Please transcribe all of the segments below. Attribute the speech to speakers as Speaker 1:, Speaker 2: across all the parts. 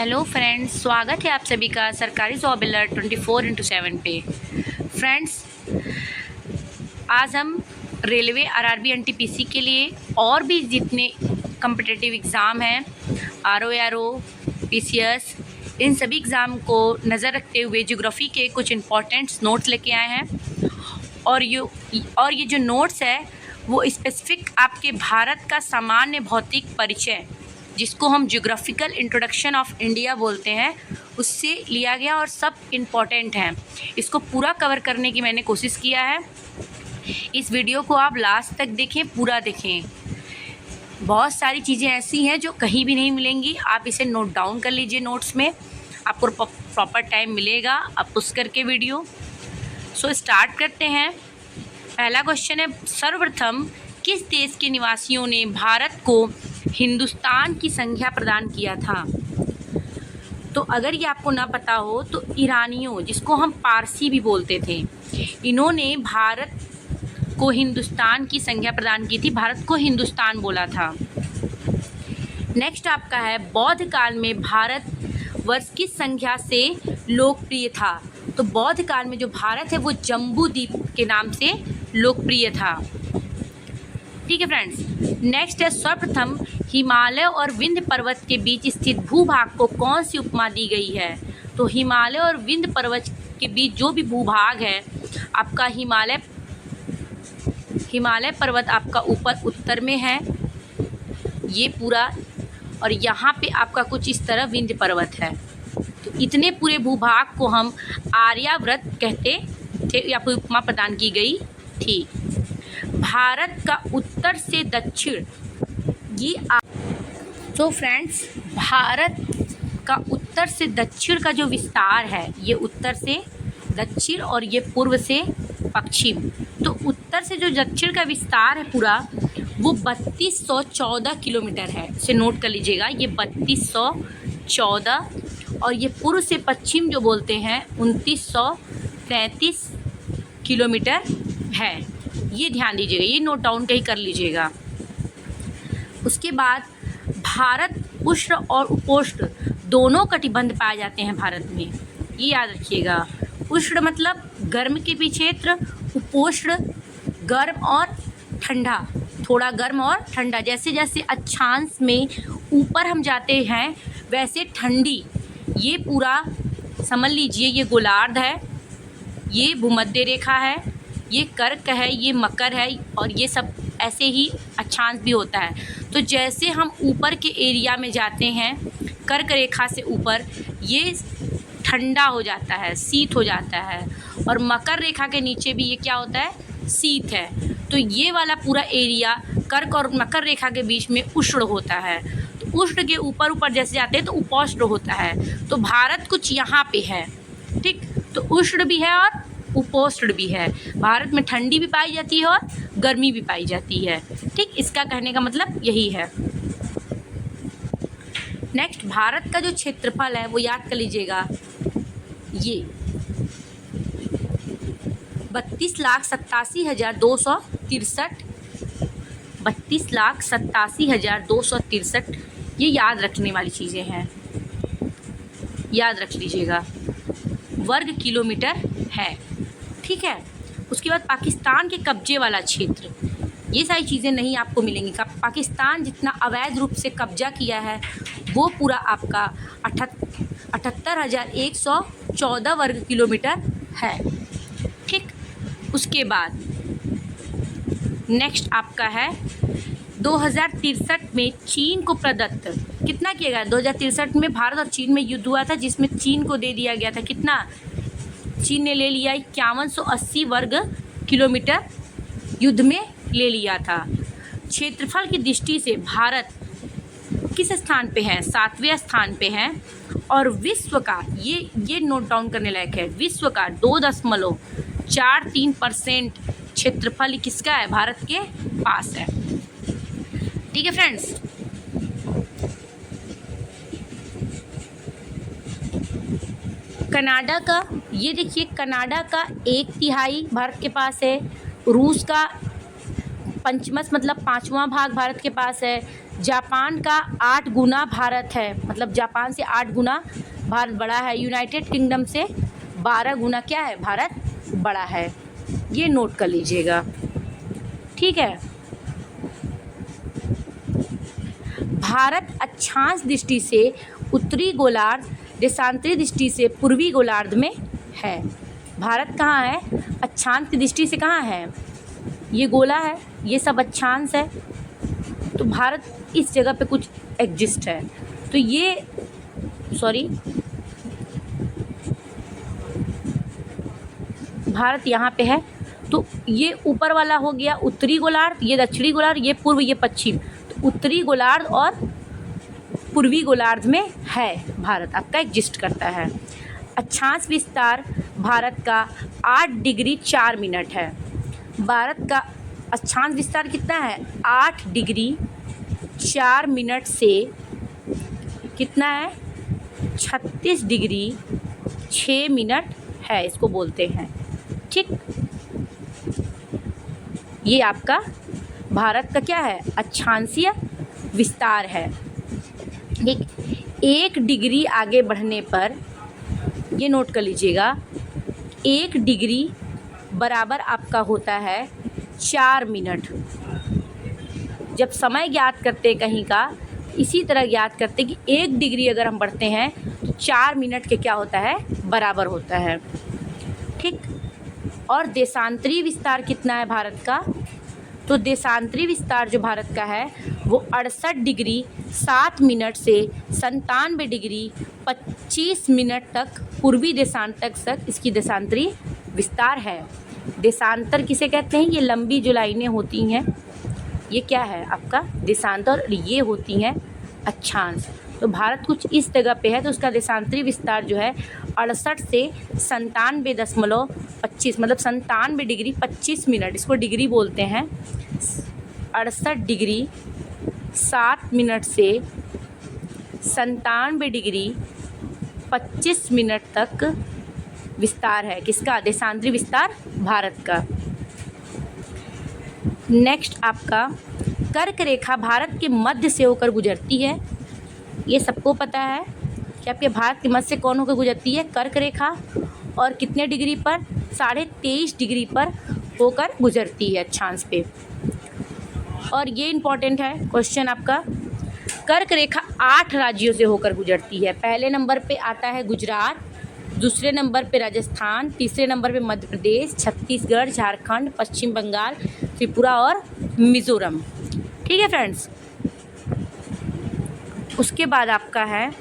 Speaker 1: Hello friends, स्वागत है आप सभी का सरकारी जॉब अलर्ट 24/7 पे। फ्रेंड्स, आज हम रेलवे आरआरबी एनटीपीसी के लिए और भी जितने कम्पिटिटिव एग्ज़ाम हैं, आरओ पीसीएस, इन सभी एग्ज़ाम को नज़र रखते हुए ज्योग्राफी के कुछ इम्पॉर्टेंट्स नोट्स लेके आए हैं। और ये जो नोट्स है वो स्पेसिफिक आपके भारत का सामान्य भौतिक परिचय, जिसको हम ज्योग्राफिकल इंट्रोडक्शन ऑफ इंडिया बोलते हैं, उससे लिया गया और सब इम्पॉर्टेंट हैं। इसको पूरा कवर करने की मैंने कोशिश किया है। इस वीडियो को आप लास्ट तक देखें, पूरा देखें। बहुत सारी चीज़ें ऐसी हैं जो कहीं भी नहीं मिलेंगी। आप इसे नोट डाउन कर लीजिए नोट्स में, आपको प्रॉपर टाइम मिलेगा आप पुश करके वीडियो। सो स्टार्ट करते हैं। पहला क्वेश्चन है, सर्वप्रथम किस देश के निवासियों ने भारत को हिंदुस्तान की संज्ञा प्रदान किया था? तो अगर ये आपको ना पता हो तो ईरानियों, जिसको हम पारसी भी बोलते थे, इन्होंने भारत को हिंदुस्तान की संज्ञा प्रदान की थी, भारत को हिंदुस्तान बोला था। नेक्स्ट आपका है, बौद्ध काल में भारत वर्ष की संख्या से लोकप्रिय था? तो बौद्ध काल में जो भारत है वो जम्बू द्वीप के नाम से लोकप्रिय था। ठीक है फ्रेंड्स। नेक्स्ट है, सर्वप्रथम हिमालय और विंध्य पर्वत के बीच स्थित भूभाग को कौन सी उपमा दी गई है? तो हिमालय और विंध्य पर्वत के बीच जो भी भूभाग है आपका, हिमालय पर्वत आपका ऊपर उत्तर में है ये पूरा, और यहाँ पे आपका कुछ इस तरह विंध्य पर्वत है। तो इतने पूरे भूभाग को हम आर्यावर्त कहते थे, या कोई उपमा प्रदान की गई थी। भारत का उत्तर से दक्षिण, तो फ्रेंड्स, भारत का उत्तर से दक्षिण का जो विस्तार है, ये उत्तर से दक्षिण और ये पूर्व से पश्चिम। तो उत्तर से जो दक्षिण का विस्तार है पूरा, वो 3214 किलोमीटर है। इसे नोट कर लीजिएगा, ये 3214, और ये पूर्व से पश्चिम जो बोलते हैं 2933 किलोमीटर है। ये ध्यान दीजिएगा, ये नोट डाउन कहीं कर लीजिएगा। उसके बाद भारत उष्ण और उपोष्ण दोनों कटिबंध पाए जाते हैं भारत में, ये याद रखिएगा। उष्ण मतलब गर्म के भी क्षेत्र, उपोष्ण गर्म और ठंडा, थोड़ा गर्म और ठंडा। जैसे जैसे अक्षांश में ऊपर हम जाते हैं वैसे ठंडी। ये पूरा समझ लीजिए, ये गोलार्ध है, ये भूमध्य रेखा है, ये कर्क है, ये मकर है, और ये सब ऐसे ही अक्षांश भी होता है। तो जैसे हम ऊपर के एरिया में जाते हैं कर्क रेखा से ऊपर, ये ठंडा हो जाता है, शीत हो जाता है, और मकर रेखा के नीचे भी ये क्या होता है, शीत है। तो ये वाला पूरा एरिया कर्क और मकर रेखा के बीच में उष्ण होता है। तो उष्ण के ऊपर ऊपर जैसे जाते हैं तो उपोष्ण होता है। तो भारत कुछ यहाँ पे है, ठीक। तो उष्ण भी है और उपोष्ण भी है। भारत में ठंडी भी पाई जाती है और गर्मी भी पाई जाती है, ठीक। इसका कहने का मतलब यही है। नेक्स्ट, भारत का जो क्षेत्रफल है वो याद कर लीजिएगा, ये 32,87,263, 32,87,263, ये याद रखने वाली चीज़ें हैं, याद रख लीजिएगा, वर्ग किलोमीटर है, ठीक है। उसके बाद पाकिस्तान के कब्जे वाला क्षेत्र, ये सारी चीज़ें नहीं आपको मिलेंगी। पाकिस्तान जितना अवैध रूप से कब्जा किया है वो पूरा आपका 78,114 वर्ग किलोमीटर है, ठीक। उसके बाद नेक्स्ट आपका है, 2063 में चीन को प्रदत्त कितना किया गया? 2063 में भारत और चीन में युद्ध हुआ था, जिसमें चीन को दे दिया गया था कितना? चीन ने ले लिया 5180 वर्ग किलोमीटर, युद्ध में ले लिया था। क्षेत्रफल की दृष्टि से भारत किस स्थान पे है? 7वें स्थान पे है। और विश्व का, ये नोट डाउन करने लायक है, विश्व का 2.43% क्षेत्रफल किसका है? भारत के पास है, ठीक है फ्रेंड्स। कनाडा का, ये देखिए, कनाडा का 1/3 भारत के पास है। रूस का पंचमस मतलब 5वां भाग भारत के पास है। जापान का 8 गुना भारत है, मतलब जापान से 8 गुना भारत बड़ा है। यूनाइटेड किंगडम से 12 गुना क्या है, भारत बड़ा है। ये नोट कर लीजिएगा, ठीक है। भारत अक्षांश दृष्टि से उत्तरी गोलार्ध, देशांतरी दृष्टि से पूर्वी गोलार्ध में है। भारत कहाँ है, अक्षांश की दृष्टि से कहाँ है, ये गोला है, ये सब अक्षांश है, तो भारत इस जगह पे कुछ एग्जिस्ट है। तो ये भारत यहाँ पे है, तो ये ऊपर वाला हो गया उत्तरी गोलार्ध, ये दक्षिणी गोलार्ध, ये पूर्व, ये पश्चिम। तो उत्तरी गोलार्ध और पूर्वी गोलार्ध में है भारत आपका एग्जिस्ट करता है। अक्षांश विस्तार भारत का 8 डिग्री 4 मिनट है। भारत का अक्षांश विस्तार कितना है, 8 डिग्री 4 मिनट से कितना है, 36 डिग्री 6 मिनट है, इसको बोलते हैं, ठीक। ये आपका भारत का क्या है, अक्षांशीय विस्तार है। एक डिग्री आगे बढ़ने पर, ये नोट कर लीजिएगा, 1 डिग्री बराबर आपका होता है 4 मिनट। जब समय ज्ञात करते कहीं का, इसी तरह ज्ञात करते कि 1 डिग्री अगर हम बढ़ते हैं तो 4 मिनट के क्या होता है, बराबर होता है, ठीक। और देशांतरी विस्तार कितना है भारत का, तो देशांतरी विस्तार जो भारत का है वो 68 डिग्री 7 मिनट से 97 डिग्री 25 मिनट तक पूर्वी देशांतर तक इसकी देशांतरी विस्तार है। देशांतर किसे कहते हैं, ये लंबी जो लाइनें होती हैं, ये क्या है आपका देशांतर, और ये होती हैं अक्षांश। तो भारत कुछ इस जगह पे है, तो उसका देशांतरी विस्तार जो है 68 से 97.25, मतलब 97 डिग्री 25 मिनट, इसको डिग्री बोलते हैं। 68 डिग्री 7 मिनट से 97 डिग्री 25 मिनट तक विस्तार है किसका, देशांतरी विस्तार भारत का। नेक्स्ट आपका कर्क रेखा भारत के मध्य से होकर गुजरती है। ये सबको पता है कि आपके भारत के मध्य से कौन होकर गुजरती है, कर्क रेखा, और कितने डिग्री पर, 23.5 डिग्री पर होकर गुजरती है अक्षांश पे। और ये इम्पॉर्टेंट है क्वेश्चन आपका, कर्क रेखा 8 राज्यों से होकर गुजरती है। पहले नंबर पे आता है गुजरात, दूसरे नंबर पे राजस्थान, तीसरे नंबर पे मध्य प्रदेश, छत्तीसगढ़, झारखंड, पश्चिम बंगाल, त्रिपुरा और मिज़ोरम, ठीक है फ्रेंड्स। उसके बाद आपका है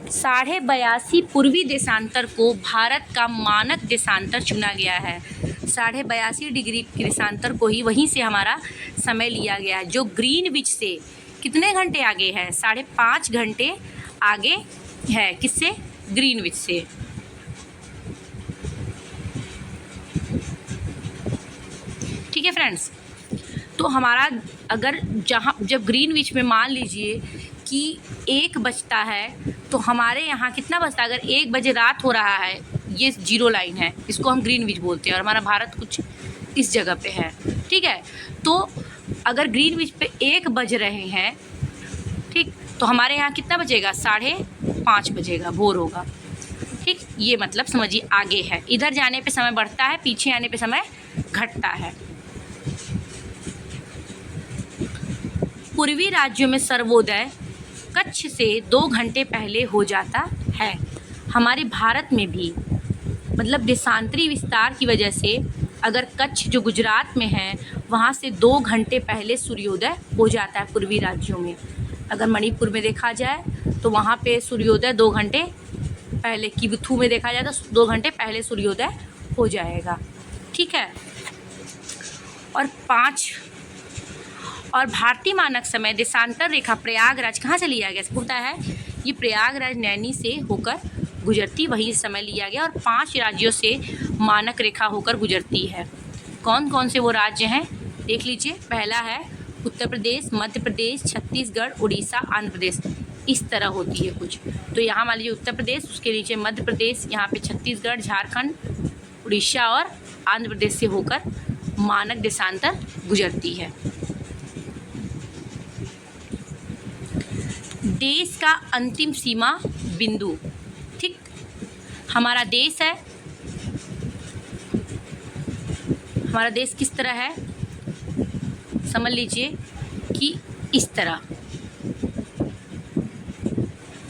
Speaker 1: 82.5 पूर्वी देशांतर को भारत का मानक देशांतर चुना गया है। 82.5 डिग्री के देशांतर को ही वहीं से हमारा समय लिया गया है, जो ग्रीनविच से कितने घंटे आगे है, 5.5 घंटे आगे है, किससे, ग्रीनविच से। ठीक है फ्रेंड्स, तो हमारा अगर जब ग्रीनविच में मान लीजिए कि 1 बजता है, तो हमारे यहाँ कितना बजता है, अगर 1 बजे रात हो रहा है, ये 0 लाइन है, इसको हम ग्रीनविच बोलते हैं, और हमारा भारत कुछ इस जगह पे है, ठीक है। तो अगर ग्रीनविच पे 1 बज रहे हैं, ठीक, तो हमारे यहाँ कितना बजेगा, 5:30 बजेगा, भोर होगा, ठीक। ये मतलब समझिए आगे है, इधर जाने पे समय बढ़ता है, पीछे आने पे समय घटता है। पूर्वी राज्यों में सर्वोदय कच्छ से 2 घंटे पहले हो जाता है। हमारे भारत में भी मतलब देशांतरी विस्तार की वजह से अगर कच्छ जो गुजरात में है वहाँ से 2 घंटे पहले सूर्योदय हो जाता है पूर्वी राज्यों में। अगर मणिपुर में देखा जाए तो वहाँ पे सूर्योदय 2 घंटे पहले, किबथू में देखा जाए तो 2 घंटे पहले सूर्योदय हो जाएगा, ठीक है। और भारतीय मानक समय देशांतर रेखा प्रयागराज कहाँ से लिया गया, होता है ये प्रयागराज नैनी से होकर गुजरती, वही समय लिया गया, और 5 राज्यों से मानक रेखा होकर गुजरती है। कौन कौन से वो राज्य हैं देख लीजिए। पहला है उत्तर प्रदेश, मध्य प्रदेश, छत्तीसगढ़, उड़ीसा, आंध्र प्रदेश, इस तरह होती है कुछ। तो यहाँ मान लीजिए उत्तर प्रदेश, उसके नीचे मध्य प्रदेश, यहाँ पे छत्तीसगढ़, झारखंड, उड़ीसा और आंध्र प्रदेश से होकर मानक देशांतर गुजरती है। देश का अंतिम सीमा बिंदु। ठीक, हमारा देश है, हमारा देश किस तरह है, समझ लीजिए कि इस तरह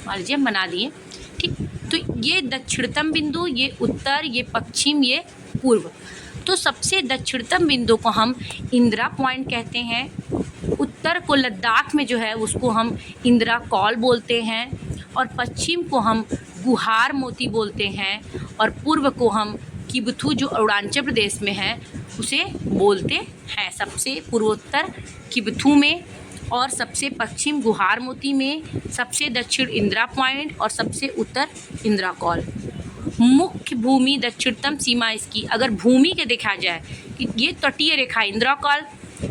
Speaker 1: मान लीजिए बना दिए। ठीक, तो ये दक्षिणतम बिंदु, ये उत्तर, ये पश्चिम, ये पूर्व। तो सबसे दक्षिणतम बिंदु को हम इंदिरा पॉइंट कहते हैं, उत्तर को लद्दाख में जो है उसको हम इंदिरा कॉल बोलते हैं, और पश्चिम को हम गुहार मोती बोलते हैं, और पूर्व को हम किबथू जो अरुणाचल प्रदेश में है उसे बोलते हैं। सबसे पूर्वोत्तर किबथू में, और सबसे पश्चिम गुहार मोती में, सबसे दक्षिण इंदिरा पॉइंट, और सबसे उत्तर इंदिरा कॉल। मुख्य भूमि दक्षिणतम सीमा इसकी अगर भूमि के देखा जाए कि ये तटीय रेखा इंदिरा कॉल,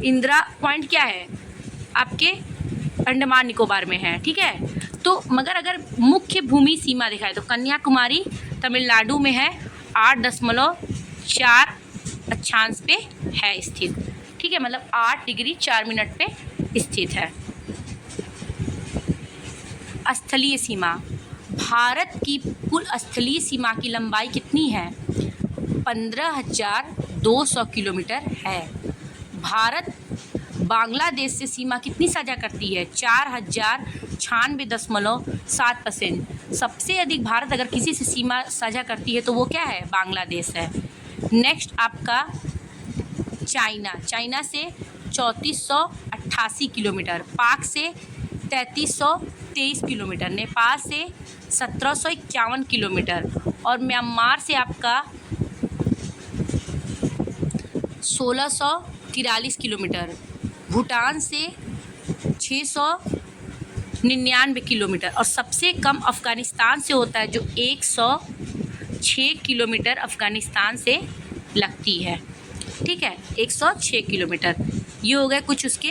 Speaker 1: इंदिरा पॉइंट क्या है आपके अंडमान निकोबार में है। ठीक है, तो मगर अगर मुख्य भूमि सीमा देखा है तो कन्याकुमारी तमिलनाडु में है, 8.4 अक्षांश पे है स्थित। ठीक है, मतलब 8 डिग्री 4 मिनट पे स्थित है। स्थलीय सीमा, भारत की कुल स्थलीय सीमा की लंबाई कितनी है, 15,200 किलोमीटर है। भारत बांग्लादेश से सीमा कितनी साझा करती है, 4,096.7%। सबसे अधिक भारत अगर किसी से सीमा साझा करती है तो वो क्या है, बांग्लादेश है। नेक्स्ट आपका चाइना, चाइना से 3488 किलोमीटर, पाक से 3323 किलोमीटर, नेपाल से 1751 किलोमीटर, और म्यांमार से आपका 1643 किलोमीटर, भूटान से 699 किलोमीटर, और सबसे कम अफ़गानिस्तान से होता है जो 106 किलोमीटर अफ़गानिस्तान से लगती है। ठीक है, 106 किलोमीटर। ये हो गए कुछ उसके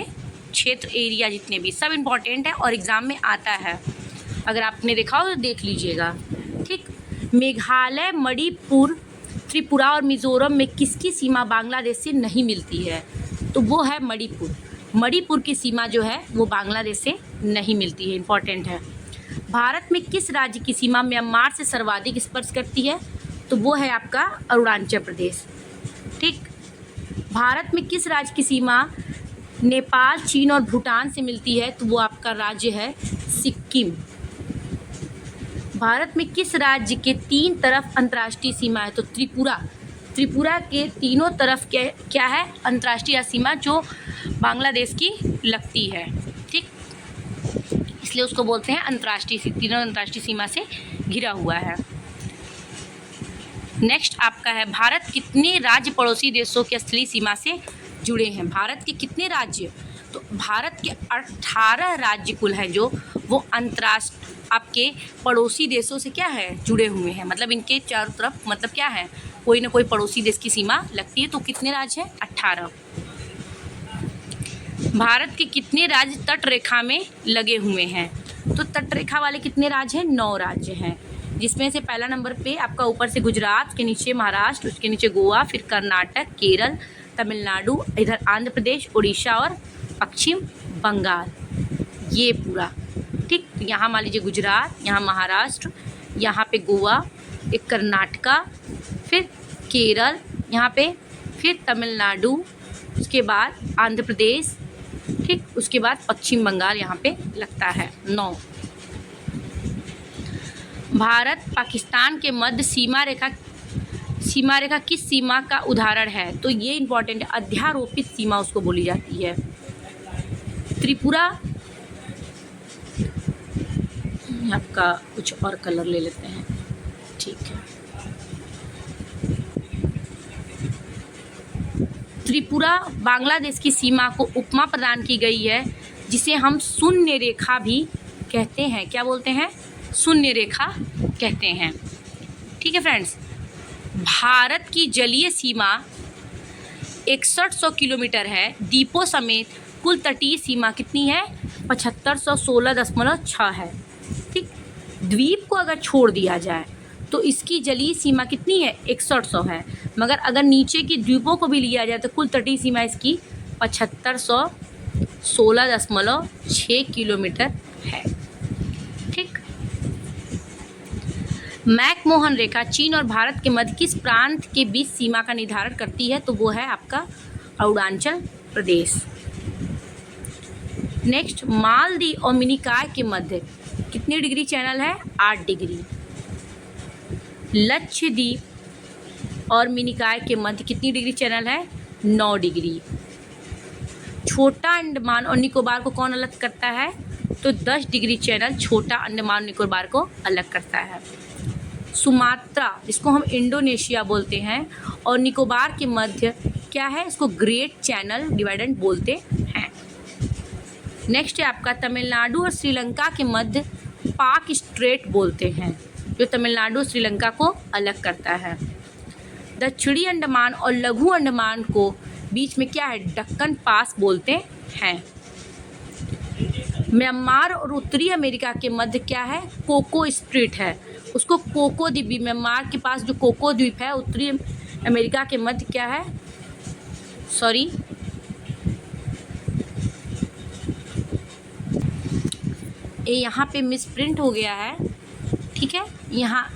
Speaker 1: क्षेत्र, एरिया जितने भी, सब इम्पॉर्टेंट है और एग्ज़ाम में आता है, अगर आपने देखा हो तो देख लीजिएगा। ठीक, मेघालय, मणिपुर, त्रिपुरा और मिज़ोरम में किसकी सीमा बांग्लादेश से नहीं मिलती है, तो वो है मणिपुर। मणिपुर की सीमा जो है वो बांग्लादेश से नहीं मिलती है, इम्पॉर्टेंट है। भारत में किस राज्य की सीमा म्यांमार से सर्वाधिक स्पर्श करती है, तो वो है आपका अरुणाचल प्रदेश। ठीक, भारत में किस राज्य की सीमा नेपाल, चीन और भूटान से मिलती है, तो वो आपका राज्य है सिक्किम। भारत में किस राज्य के 3 तरफ अंतर्राष्ट्रीय सीमा है, तो त्रिपुरा। त्रिपुरा के तीनों तरफ क्या है, अंतर्राष्ट्रीय सीमा जो बांग्लादेश की लगती है। ठीक, इसलिए उसको बोलते हैं अंतर्राष्ट्रीय, तीनों अंतर्राष्ट्रीय सीमा से घिरा हुआ है। नेक्स्ट आपका है भारत कितने राज्य पड़ोसी देशों की स्थलीय सीमा से जुड़े हैं। भारत के कितने राज्य, तो भारत के 18 राज्य कुल हैं जो वो अंतर्राष्ट्रीय आपके पड़ोसी देशों से क्या है, जुड़े हुए हैं। मतलब इनके चारों तरफ मतलब क्या है, कोई ना कोई पड़ोसी देश की सीमा लगती है। तो कितने राज्य हैं, 18। भारत के कितने राज्य तट रेखा में लगे हुए हैं, तो तट रेखा वाले कितने राज्य हैं, 9 राज्य हैं, जिसमें से पहला नंबर पे आपका ऊपर से गुजरात, उसके नीचे महाराष्ट्र, उसके नीचे गोवा, फिर कर्नाटक, केरल, तमिलनाडु, इधर आंध्र प्रदेश, उड़ीसा और पश्चिम बंगाल, ये पूरा। ठीक, यहाँ मान लीजिए गुजरात, यहाँ महाराष्ट्र, यहाँ पे गोवा, एक कर्नाटका, फिर केरल, यहाँ पे फिर तमिलनाडु, उसके बाद आंध्र प्रदेश, ठीक, उसके बाद पश्चिम बंगाल यहाँ पे लगता है 9। भारत पाकिस्तान के मध्य सीमा रेखा किस सीमा का उदाहरण है, तो ये इम्पॉर्टेंट है, अध्यारोपित सीमा उसको बोली जाती है। त्रिपुरा, आपका कुछ और कलर ले लेते हैं, ठीक है। त्रिपुरा बांग्लादेश की सीमा को उपमा प्रदान की गई है, जिसे हम शून्य रेखा भी कहते हैं। क्या बोलते हैं, शून्य रेखा कहते हैं। ठीक है फ्रेंड्स, भारत की जलीय सीमा 6100 किलोमीटर है। द्वीपों समेत कुल तटीय सीमा कितनी है, 7516.6 है। ठीक, द्वीप को अगर छोड़ दिया जाए तो इसकी जलीय सीमा कितनी है, 6100 है। मगर अगर नीचे की द्वीपों को भी लिया जाए तो कुल तटीय सीमा इसकी 7516.6 किलोमीटर है। मैकमोहन रेखा चीन और भारत के मध्य किस प्रांत के बीच सीमा का निर्धारण करती है? तो वो है आपका अरुणाचल प्रदेश। नेक्स्ट, मालदीव और मिनिकॉय के मध्य कितनी डिग्री चैनल है? 8 डिग्री। लक्षद्वीप और मिनिकॉय के मध्य कितनी डिग्री चैनल है? 9 डिग्री। छोटा अंडमान और निकोबार को कौन अलग करता है? तो 10 डिग्री चैनल छोटा अंडमान निकोबार को अलग करता है। सुमात्रा, इसको हम इंडोनेशिया बोलते हैं, और निकोबार के मध्य क्या है? इसको ग्रेट चैनल डिवाइडेंट बोलते हैं। नेक्स्ट है आपका तमिलनाडु और श्रीलंका के मध्य पाक स्ट्रेट बोलते हैं, जो तमिलनाडु और श्रीलंका को अलग करता है। दक्षिणी अंडमान और लघु अंडमान को बीच में क्या है? दक्कन पास बोलते हैं। म्यांमार और उत्तरी अमेरिका के मध्य क्या है? कोको स्ट्रेट है, उसको कोको द्वीप भी, म्यांमार के पास जो कोको द्वीप है उत्तरी अमेरिका के मध्य क्या है? सॉरी, ये यहाँ पे मिसप्रिंट हो गया है, ठीक है, यहाँ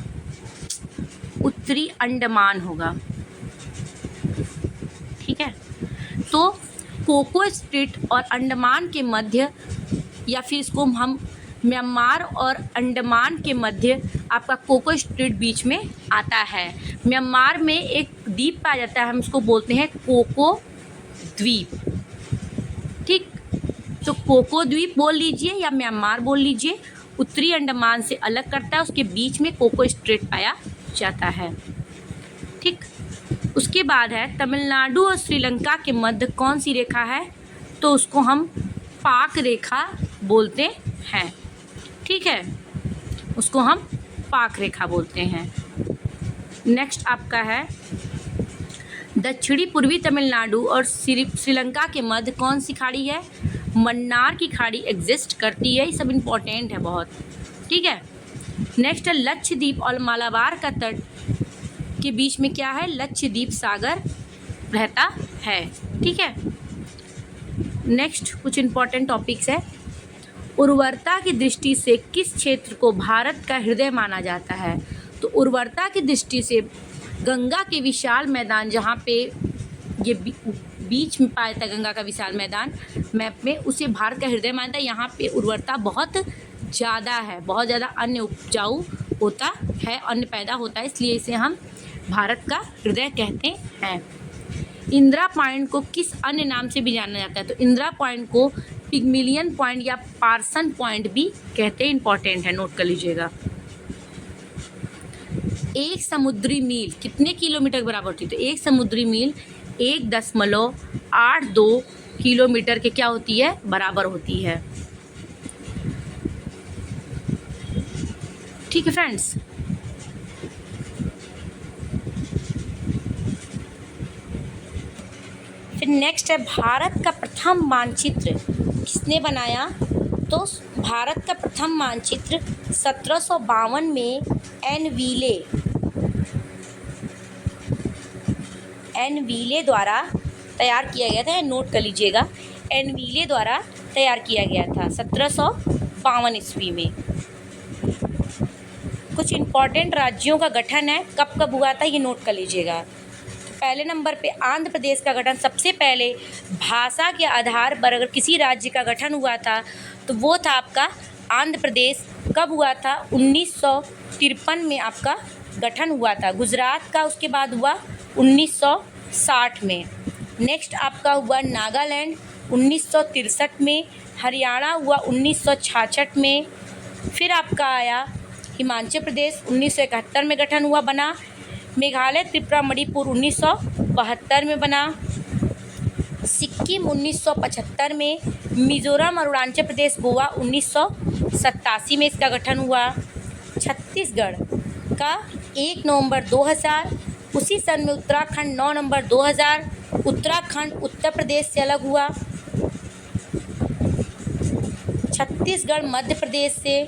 Speaker 1: उत्तरी अंडमान होगा, ठीक है। तो कोको स्ट्रेट और अंडमान के मध्य, या फिर इसको हम म्यांमार और अंडमान के मध्य आपका कोको स्ट्रेट बीच में आता है। म्यांमार में एक द्वीप पाया जाता है, हम उसको बोलते हैं कोको द्वीप, ठीक। तो कोको द्वीप बोल लीजिए या म्यांमार बोल लीजिए, उत्तरी अंडमान से अलग करता है, उसके बीच में कोको स्ट्रेट पाया जाता है, ठीक। उसके बाद है तमिलनाडु और श्रीलंका के मध्य कौन सी रेखा है? तो उसको हम पाक रेखा बोलते हैं, ठीक है, उसको हम पाक रेखा बोलते हैं। नेक्स्ट आपका है दक्षिणी पूर्वी तमिलनाडु और श्रीलंका के मध्य कौन सी खाड़ी है? मन्नार की खाड़ी एग्जिस्ट करती है, ये सब इम्पोर्टेंट है बहुत, ठीक है। नेक्स्ट है लक्षद्वीप और मालाबार का तट के बीच में क्या है? लक्षद्वीप सागर रहता है, ठीक है। नेक्स्ट कुछ इम्पोर्टेंट टॉपिक्स है। उर्वरता की दृष्टि से किस क्षेत्र को भारत का हृदय माना जाता है? तो उर्वरता की दृष्टि से गंगा के विशाल मैदान, जहाँ पे ये बीच में पाया था गंगा का विशाल मैदान मैप में, उसे भारत का हृदय मानता है। यहाँ पे उर्वरता बहुत ज़्यादा है, बहुत ज़्यादा अन्न उपजाऊ होता है, अन्न पैदा होता है, इसलिए इसे हम भारत का हृदय कहते हैं। इंदिरा पॉइंट को किस अन्य नाम से भी जाना जाता है? तो इंदिरा पॉइंट को पिग्मिलियन पॉइंट या पार्सन पॉइंट भी कहते हैं, इंपॉर्टेंट है, नोट कर लीजिएगा। एक समुद्री मील कितने किलोमीटर के बराबर होती है? तो एक समुद्री मील 1.82 किलोमीटर के क्या होती है? बराबर होती है, ठीक है फ्रेंड्स। फिर नेक्स्ट है भारत का प्रथम मानचित्र किसने बनाया? तो भारत का प्रथम मानचित्र 1752 में एन व्हीले द्वारा तैयार किया गया था, नोट कर लीजिएगा, एन व्हीले द्वारा तैयार किया गया था 1752 ईस्वी में। कुछ इम्पॉर्टेंट राज्यों का गठन है, कब कब हुआ था ये नोट कर लीजिएगा। पहले नंबर पे आंध्र प्रदेश का गठन, सबसे पहले भाषा के आधार पर अगर किसी राज्य का गठन हुआ था तो वो था आपका आंध्र प्रदेश। कब हुआ था? 1953 में आपका गठन हुआ था। गुजरात का उसके बाद हुआ 1960 में। नेक्स्ट आपका हुआ नागालैंड 1963 में, हरियाणा हुआ 1966 में, फिर आपका आया हिमाचल प्रदेश 1971 में गठन हुआ बना, मेघालय त्रिपुरा मणिपुर 1972 में बना, सिक्किम 1975 में, मिजोरम और अरुणाचल प्रदेश गोवा 1987 में इसका गठन हुआ, छत्तीसगढ़ का 1 नवंबर 2000, उसी सन में उत्तराखंड 9 नवंबर 2000, उत्तराखंड उत्तर प्रदेश से अलग हुआ, छत्तीसगढ़ मध्य प्रदेश से,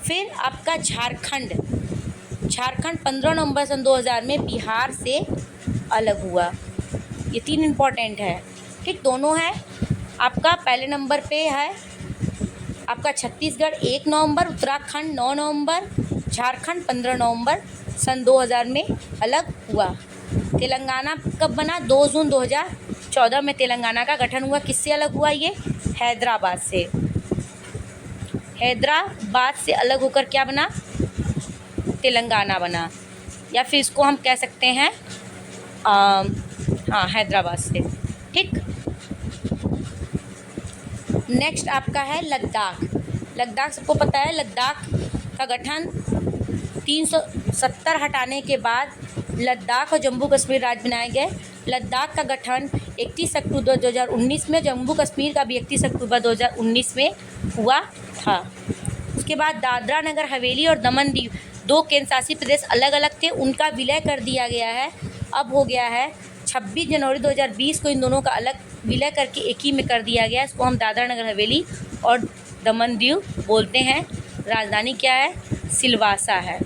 Speaker 1: फिर आपका झारखंड 15 नवंबर सन 2000 में बिहार से अलग हुआ। ये 3 इम्पोर्टेंट है, ठीक, दोनों है। आपका पहले नंबर पे है आपका छत्तीसगढ़ 1 नवंबर, उत्तराखंड 9 नवंबर, झारखंड 15 नवंबर सन 2000 में अलग हुआ। तेलंगाना कब बना? 2 जून 2014 में तेलंगाना का गठन हुआ। किससे अलग हुआ ये? हैदराबाद से। हैदराबाद से अलग होकर क्या बना? तेलंगाना बना, या फिर इसको हम कह सकते हैं हाँ, हैदराबाद से। ठीक। नेक्स्ट आपका है लद्दाख। लद्दाख सबको पता है, लद्दाख का गठन 370 हटाने के बाद लद्दाख और जम्मू कश्मीर राज्य बनाए गए। लद्दाख का गठन 31 अक्टूबर 2019 में, जम्मू कश्मीर का भी 31 अक्टूबर 2019 में हुआ था। उसके बाद दादरा नगर हवेली और दमन दीव 2 केंद्र शासित प्रदेश अलग अलग थे, उनका विलय कर दिया गया है। अब हो गया है 26 जनवरी 2020 को इन दोनों का अलग विलय करके एक ही में कर दिया गया। इसको हम दादरा नगर हवेली और दमन दीव बोलते हैं। राजधानी क्या है? सिलवासा है।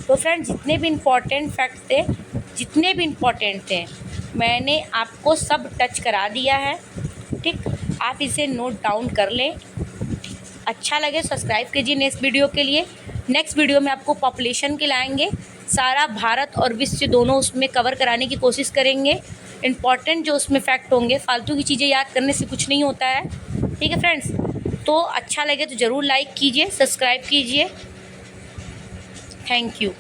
Speaker 1: तो फ्रेंड्स, जितने भी इम्पोर्टेंट फैक्ट थे, जितने भी इम्पोर्टेंट थे, मैंने आपको सब टच करा दिया है। ठीक, आप इसे नोट डाउन कर लें। अच्छा लगे सब्सक्राइब कीजिए नेक्स्ट वीडियो के लिए। नेक्स्ट वीडियो में आपको पॉपुलेशन के लाएंगे, सारा भारत और विश्व दोनों उसमें कवर कराने की कोशिश करेंगे। इम्पॉर्टेंट जो उसमें फैक्ट होंगे, फालतू की चीज़ें याद करने से कुछ नहीं होता है। ठीक है फ्रेंड्स, तो अच्छा लगे तो ज़रूर लाइक कीजिए, सब्सक्राइब कीजिए। Thank you.